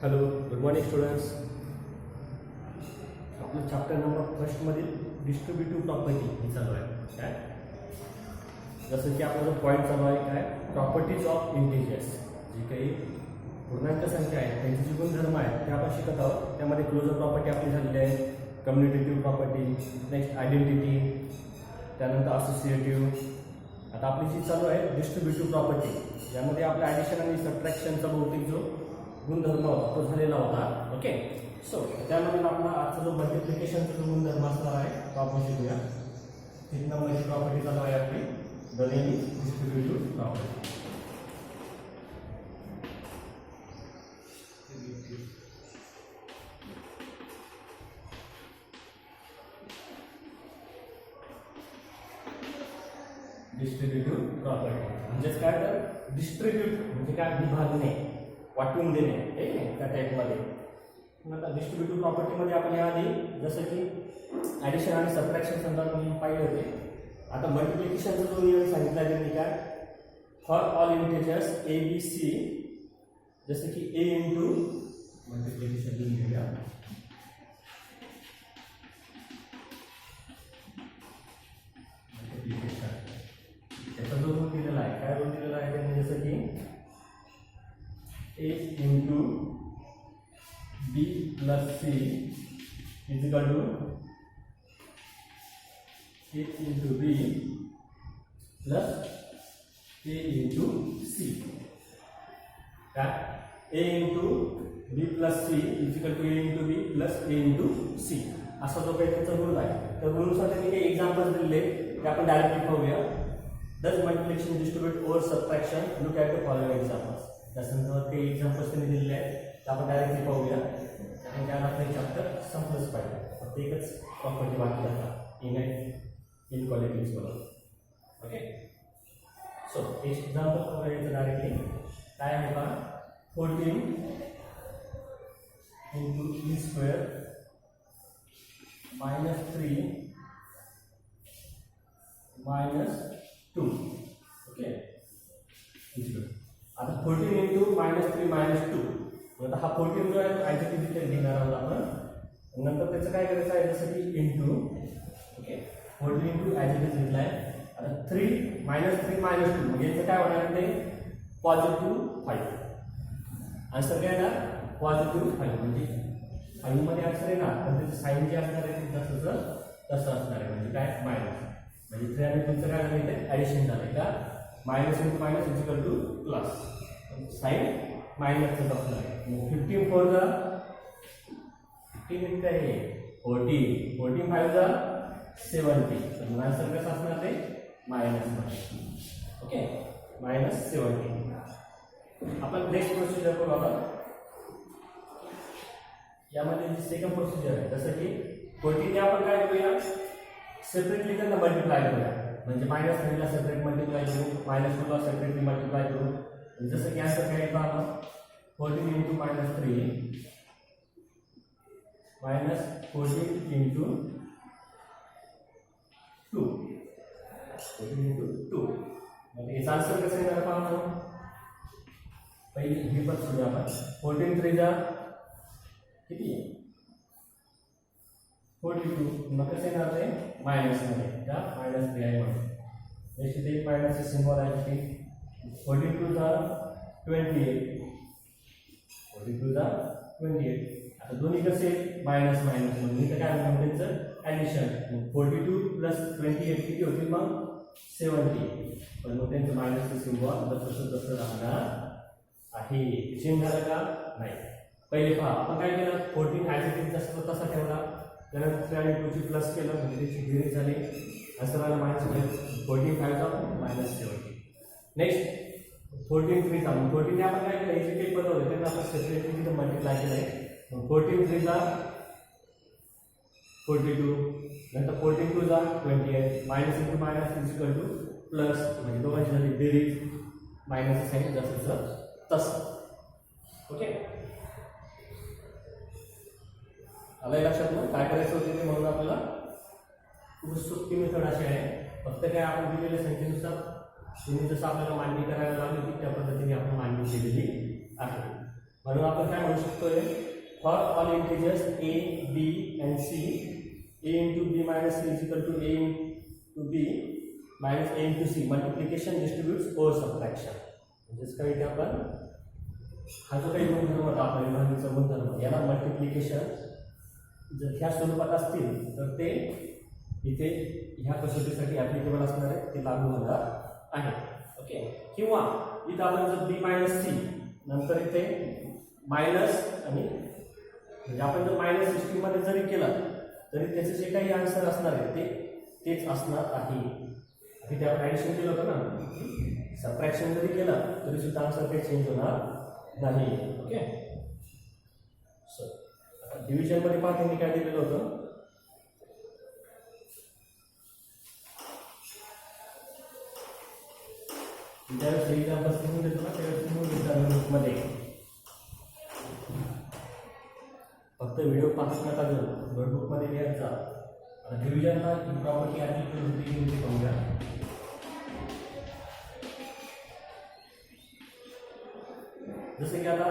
Hello, good morning students. आपलं chapter number फर्स्टमधील distributive property ही चालू आहे. काय जसं की आपला जो पॉईंट चालू आहे काय प्रॉपर्टीज ऑफ इंटिजर्स, जी काही पूर्णांक संख्या आहे त्यांचे जे गुणधर्म आहेत ते आपण शिकत आहोत. त्यामध्ये क्लोजर प्रॉपर्टी आपली झालेली आहे, कम्युनिटेटिव्ह प्रॉपर्टी, नेक्स्ट आयडेंटिटी, त्यानंतर असोसिएटिव्ह. आता आपली जी चालू आहे डिस्ट्रीब्युटिव्ह प्रॉपर्टी, यामध्ये आपल्या ॲडिशन आणि सबट्रॅक्शनचा बहुतेक जो गुणधर्म होता तो झालेला होता. ओके, सो त्यामध्ये आपला आजचा जो मल्टिप्लिकेशनचा जो गुणधर्म असणार आहे तो आपण शिकूया. 3 नंबरची प्रॉपर्टी चालू आहे आपली the name is distributive property. Distributive property म्हणजेच काय, तर डिस्ट्रीब्यूट म्हणजे काय, विभागणे, वाटून देणे, हे त्या टाईपमध्ये. आता डिस्ट्रीब्युटिव्ह प्रॉपर्टीमध्ये आपण याआधी जसं की ॲडिशन आणि सबट्रॅक्शन संदर्भात मी पाहिले होते. आता मल्टिप्लिकेशनचा जो नियम सांगितला त्यांनी काय, for all integers a b c, जसं की ए इंटू मल्टिप्लिकेशन घेऊया. त्याचा जो रूल दिलेला आहे, काय रूल दिलेला आहे त्यांनी, जसं की a into b plus c equal to a into b plus a into c. काय, a into b plus c equal to a into b plus a into c, असा जो काही त्याचा रूल आहे. त्या रूलनुसार त्यांनी काही एक्झाम्पल दिले ते आपण डायरेक्टली पाहूया. Does multiplication distribute or subtraction? Look at the following examples. त्या संदर्भात काही एक्झाम्पल्स त्यांनी दिलेले आहेत ते आपण डायरेक्टली पाहूया. आणि त्याला आपलं चॅप्टर संपलंच पाहिजे. फक्त एकच प्रॉपर्टी बाकी आहे इनक्वालिटीज बरोबर. ओके, सो एक्झाम्पल पाहूया डायरेक्टली. काय आहे का, 14 into E square minus 3 minus 2. Okay, आता 14 इंटू -3 -2. आता हा 14 जो आहे ॲज इट इज घेणार आहोत आपण. नंतर त्याचं काय करायचं आहे, जसं की into. Okay, 14 into as it is घेतला आहे. आता 3 -3 -2 म्हणजे याचं काय होणार आहे, ते +5. आन्सर काय ना, +5 म्हणजे 5 मध्ये आन्सर आहे ना, पण त्याचं साईन जे असणार आहे ते तसं असणार आहे. म्हणजे काय, मायनस, म्हणजे 3 आणि 2चं काय झालं इथे ॲडिशन झालं का, मायनस इंटू मायनस इजिकल टू प्लस, साईन मायनसच असणार आहे. 15 4 जा 15 इंटू आहे 14, 14 5 जा 70. तर आन्सर कसं असणार ते मायनस मध्ये. ओके, -70. आपण नेक्स्ट प्रोसिजर करू. आता यामध्ये जी सेकंड प्रोसिजर आहे, जसं की 14 ने आपण काय करूया, सेपरेटली त्यांना मल्टिप्लाय करूया. म्हणजे -3 ला सेपरेट मल्टिप्लाय करू, -2 ला सेपरेटली मल्टिप्लाय करू. जसं की असं काय येतं, आपण 14 इंटू -3 -14 इंटू 2, 14 इंटू 2. मग याचा आन्सर कसं येणार पाहतो. पहिली ही पण सुरू आपण 14 3 जा किती 42. मग कसं येणार ते मायनसमध्ये का, -3 आहे म्हणून. नेक्स्ट इथे एक मायनसचे सिम्बॉल आहे की 42 जा 28, 42 जा 28. आता दोन्ही कसे मायनस म्हणून इथं काय होतं, त्यांचं ॲडिशन. 42 प्लस 28 किती होतील मग 70. पण मग त्यांचं मायनसचे सिम्बॉल तसं राहणार आहे. चेंज झालं का नाही. पहिले पहा आपण काय केलं, 14 ॲज इट इज तसा ठेवला, त्यानंतर 3 आणि 2ची प्लस केलं म्हणजे त्याची बेरीज झाली, असं राहिलं -14 5 जा -70. नेक्स्ट 14 3 जा, 14 ने आपण काय केलं, याचे काही पद होते त्यांना आपण सेपरेटली तिथं मल्टिप्लाय केलं आहे. 14 3 जा 42, नंतर 14 2 जा 28, मायनस इंटू मायनस इजिकल टू प्लस, म्हणजे दोघांची झाली बेरीज, मायनसचं साईन जसं तसं. ओके, आलं लक्षात मग काय करायचं होते ते, म्हणून आपल्याला खूप सोपी मेथड अशी आहे. फक्त काय आपण दिलेल्या संख्येनुसार तुम्ही जसं आपल्याला मांडणी करायला लागली होती त्या पद्धतीने आपण मांडणी केलेली आहे. म्हणून आपण काय म्हणू शकतोय, for all integers a b and c a into b minus c is equal to a into b minus a into c multiplication distributes or subtraction. म्हणजेच काय, इथे आपण हा जो काही गुणधर्म होता आपला विभागणीचा गुणधर्म, याला मल्टिप्लिकेशन जर ह्या स्वरूपात असतील तर ते इथे ह्या कसोटीसाठी ॲप्लिकेबल असणार आहे, ते लागू होणार आहे. ओके, किंवा इथं आपण जर बी मायनस सी नंतर इथे मायनस आणि म्हणजे आपण जर मायनस सिस्टीममध्ये जरी केलं तरी त्याचे जे काही आन्सर असणार आहे तेच असणार आहे. तिथे आपण ॲडिशन केलं होतं ना, सबट्रॅक्शन जरी केलं तरी सुद्धा आन्सर काही चेंज होणार नाही. ओके, सो आता डिव्हिजनमध्ये पाहा त्यांनी काय दिलेलं होतं, ज्यावेळेस एक्झाम्पल्स लिहून देतो ना त्यावेळेस लिहून देतात ग्रुपमध्ये, फक्त व्हिडिओ पाहत नका जर नोटबुकमध्ये लिहायचा. आता डिव्हिजनला ही प्रॉपर्टी ॲप्लिकेबल होती ते पाहूया. जसे की आता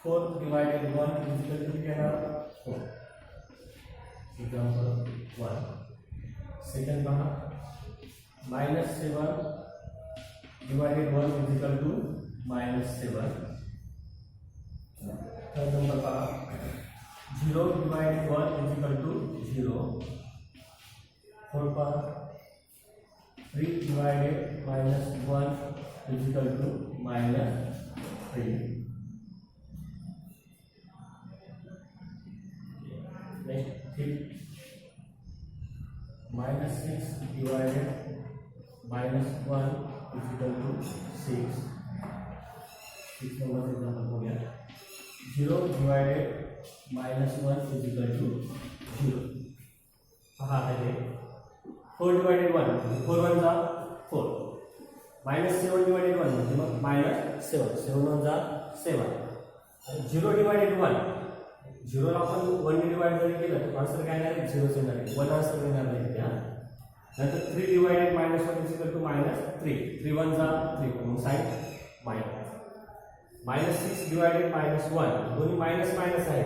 4 divided 1 is equal to किती येणार 4. एक्झाम्पल 1. सेकंड पहा, -7 divided 1 is equal to -7. Third number पहा, 0 divided 1 is equal to 0. Fourth पहा, 3 divided -1 is equal to -3. Next, -6 divided -1 is equal to 6. 6 number example हो गया. 0 divided -1 is equal to 0. हाँ है 4 divided 1 4 1 जा 4. -7 divided 1 म्हणजे -7 7 1 जा 7. 0 divided 1 0 ला आपण 1 ने डिवाइड जरी केलं तर आन्सर काय येणार आहे 0 येणार आहे. 1 आन्सर येणार नाही त्या. नंतर 3 divided -1 is equal to -3. 3 1 जा 3 म्हणून साइन माइनस. -6 divided -1 दोन्ही माइनस माइनस आहे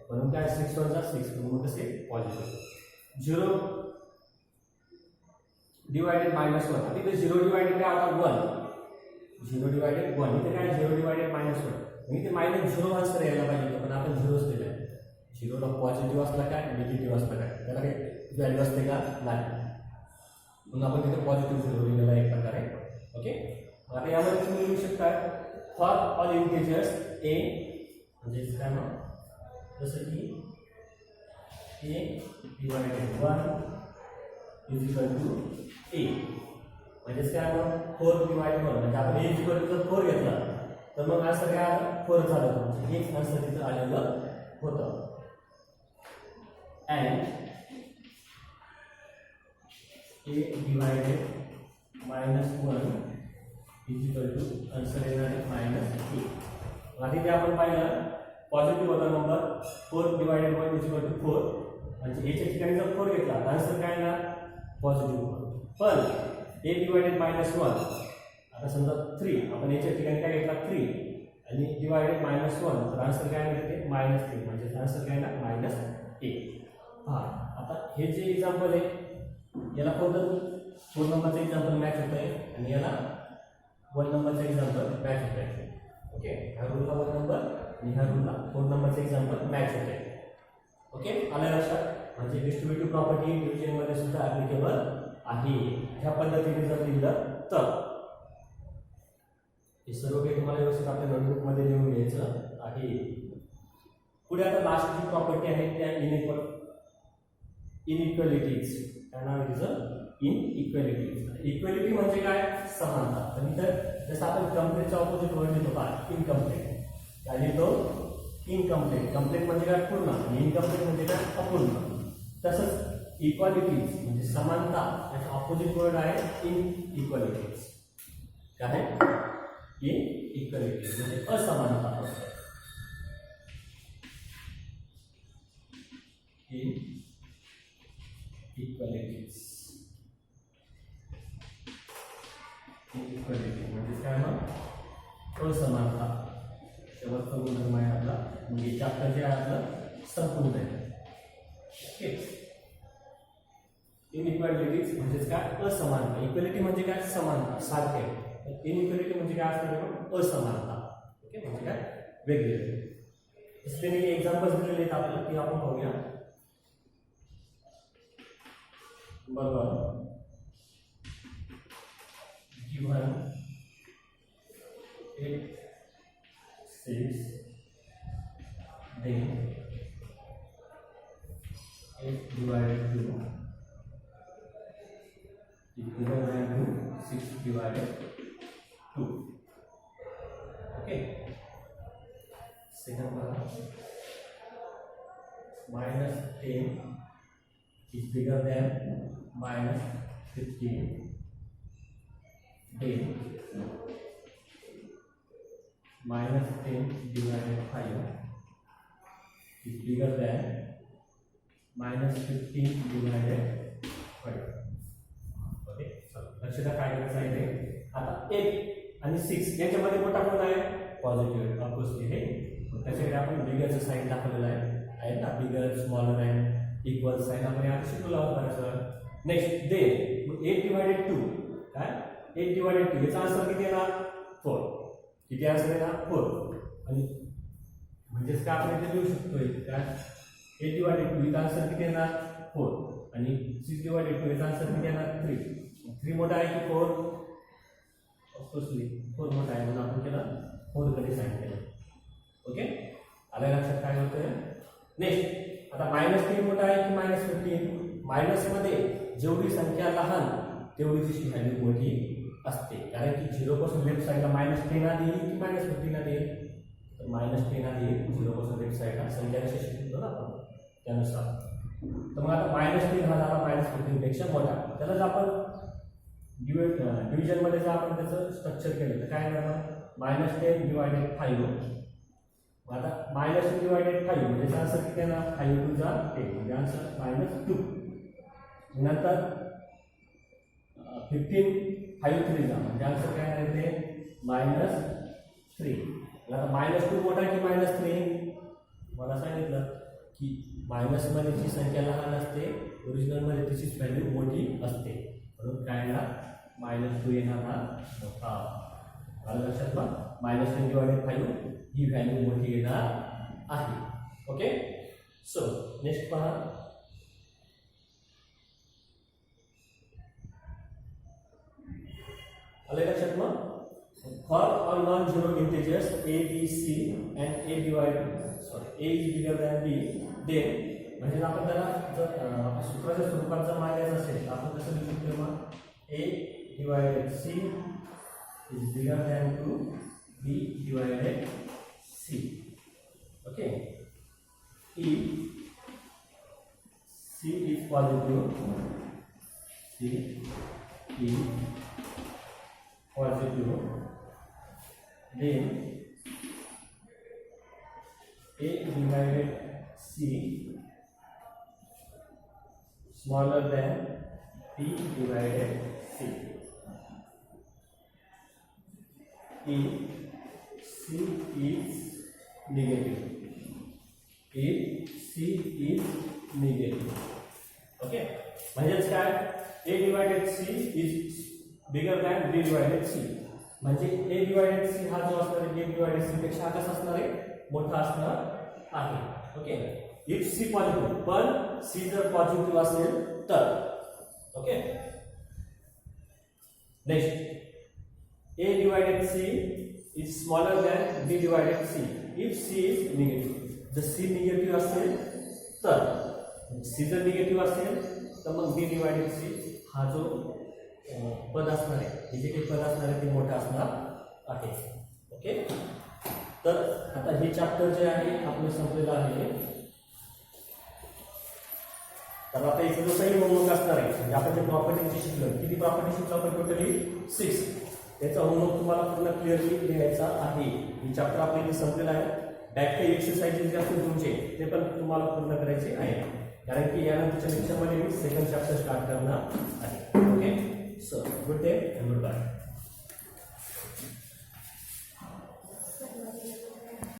म्हणून काय 6 1 जा 6 म्हणून कसे पॉझिटिव्ह. 0 divided -1 आता इथे 0 divided काय होता 1. 0 divided 1 इथे काय 0 divided -1 इथे -0 आन्सर यायला पाहिजे पण आपण 0च दिलाय. 0 ला पॉझिटिव्ह असला काय निगेटिव्ह असला काय त्याला काही व्हॅल्यू असते का नाही म्हणून आपण तिथे पॉझिटिव्ह 0 लिहिलेला एक प्रकारे. ओके, आता यामध्ये तुम्ही लिहू शकता फॉर ऑल इंटिजर्स a म्हणजे काय मग जसं की a divided 1 is equal to a म्हणजे काय मग 4 divided 1 म्हणजे आपण a is equal to 4 घेतला तर मग आन्सर काय आलं 4 झालं म्हणजे हेच आन्सर तिथं आलेलं होतं. and a divided -1 is equal to answer येणार आहे -a. आधी ते आपण पाहिलं पॉझिटिव्ह होता number 4 divided 1 is equal to 4 म्हणजे a च्या ठिकाणी जर 4 घेतला तर आन्सर काय येणार पॉझिटिव्ह. पण a divided -1 आता समजा 3 आपण याच्या ठिकाणी काय घेतला 3 आणि डिवायडेड -1 तर आन्सर काय मिळते -3 म्हणजे आन्सर काय येणार -a. हा आता हे जे एक्झाम्पल आहे याला कोणतं 4 नंबरचं एक्झाम्पल मॅच होत आहे आणि याला 1 नंबरचं एक्झाम्पल मॅच होत आहे. ओके, ह्या रूलला 1 नंबर आणि ह्या रूलला 4 नंबरचं एक्झाम्पल मॅच होत आहे. ओके, आलं लक्षात म्हणजे डिस्ट्रीब्युटिव्ह प्रॉपर्टी डिव्हिजनमध्ये सुद्धा ॲप्लिकेबल आहे. ह्या पद्धतीने जर लिहिलं तर हे सर्व काही तुम्हाला व्यवस्थित आपल्या नोटबुकमध्ये लिहून घ्यायचं आहे. पुढे आता लास्ट जी प्रॉपर्टी आहे त्या इनइक्वालिटीज काय नाव आहे तिचं इनइक्वालिटीज. इक्वालिटी म्हणजे काय समानता. तर इथं जसं आपण कम्प्लीटचा ऑपोजिट वर्ड लिहितो का इनकम्प्लीट. काय लिहितो इनकम्प्लीट. कम्प्लीट म्हणजे काय पूर्ण आणि इनकम्प्लीट म्हणजे काय अपूर्ण. तसंच इक्वालिटीज म्हणजे समानता याचा ऑपोजिट वर्ड आहे इनइक्वालिटीज. काय इनइक्वालिटीज म्हणजे असमानता. इक्वालिटीज इक्वालिटी म्हणजे काय मग असमानता. शेवटचा गुणधर्म आहे आपला, म्हणजे चॅप्टर जे आहे आपलं संपूर्ण आहे. ओके. इनइक्वालिटीज म्हणजेच काय, असमानता. इक्वालिटी म्हणजे काय, समानता, सारखे. इनइक्वालिटी म्हणजे काय असणार, असमानता. ओके, म्हणजे काय, वेगवेगळे. इसलिए मी एक्झाम्पल्स दिलेले आहेत आपल्याला, ते आपण पाहूया. बरोबर, given 8, 6, then 8 divided 2 is bigger than 2, 6 divided 2. Okay. Second one, minus 10 is bigger than minus 15. Then minus 10 divided 5 is bigger than minus 15 divided 5. Okay, लक्षात काय करायचं आहे ते. आता 8 आणि 6 याच्यामध्ये मोठा कोण आहे, पॉझिटिव्ह. ऑब्वियसली हे त्याच्याकडे आपण बिगरचं साईन दाखवलेलं आहे ना, बिगर, स्मॉलर आहे, इक्वल साईन आपण यात शिकलो आहोत सर. नेक्स्ट दे 8 डिवायडेड 2 काय, 8 डिवायडेड 2 याचा आन्सर किती येणार, 4. किती आन्सर येणार, 4. आणि म्हणजेच काय आपण इथे लिहू शकतोय काय, 8 डिवायडेड 2 याचा आन्सर किती येणार, 4. आणि 6 डिवायडेड 2 याचा आन्सर किती येणार, 3. 3 मोठा आहे की 4, ऑब्वियसली 4 मोठा आहे, म्हणून आपण त्याला 4 कडे साईन केलं. ओके, आल्या लक्षात काय होतंय. नेक्स्ट, आता -3 मोठा आहे की -15. मायनस मध्ये जेवढी संख्या लहान तेवढी तिची व्हॅल्यू मोठी असते, कारण की 0 पासून लेफ्ट साईडला -10 आली की -15 आली, तर -10 आली 0 पासून लेफ्ट साईडला संख्या कशी शिकतो ना आपण त्यानुसार. तर मग आता -3 हा झाला -15 पेक्षा मोठा. त्यालाच आपण डिव्हिजन मध्ये जर आपण त्याचं स्ट्रक्चर केलं तर काय करणार, -10 डिवायडेड 5. आता -10 डिवायडेड 5 म्हणजे आन्सर किती येणार, 5 2 जा 10 म्हणजे आन्सर -2. नंतर 15 5 3 जा म्हणजे आन्सर काय आहे ते -3. आता -2 मोठा की -3, मला सांगितलं की मायनस मध्ये जी संख्या लहान असते ओरिजिनल मध्ये तिचीच व्हॅल्यू मोठी असते, म्हणून काय येणार, -2 येणार हा मोठा. आलं लक्षात ना, -10 डिवायडेड 5 ही व्हॅल्यू मोठी येणार आहे. ओके, सो नेक्स्ट पहा. आले लक्षात मग, for all non zero integers a b c and a is bigger than b, then म्हणजे आपण त्याला जर सूत्राच्या स्वरूपात जर मांडायचं असेल तर आपण कसं लिहू शकतो, मग a divided c is bigger than 2 b divided c. Okay, if c is positive, c is positive, then a divided c smaller than b divided c. If c is negative, if c is negative. Okay, म्हणजेच काय, a divided c is bigger than b divided c. म्हणजे a divided c हा जो असणार आहे b divided c पेक्षा हा कसा असणार आहे, मोठा असणार आहे. ओके, इफ c पॉझिटिव्ह, पण c जर पॉझिटिव्ह असेल तर. Okay, next a divided c is smaller than b divided c if c is negative. जर c निगेटिव्ह असेल तर, c जर निगेटिव्ह असेल तर मग b divided c हा जो पद असणार आहे, हे जे काही पद असणार आहे ते मोठं असणार आहे. ओके, तर आता हे चॅप्टर जे आहे आपलं संपलेलं आहे. तर आता इथे जो काही होमवर्क असणार आहे, म्हणजे आपण जे प्रॉपर्टीची शिकलो, किती प्रॉपर्टी शिकलो आपण, टोटली 6. त्याचा होमवर्क तुम्हाला पूर्ण क्लिअरली लिहायचा आहे. हे चॅप्टर आपल्या इथे संपलेलं आहे. बॅक काही एक्सरसाइजेस जे असतील तुमचे ते पण तुम्हाला पूर्ण करायचे आहे, कारण की यानंतरच्या लेक्चरमध्ये मी सेकंड चॅप्टर स्टार्ट करणार आहे. Okay, so good day and goodbye.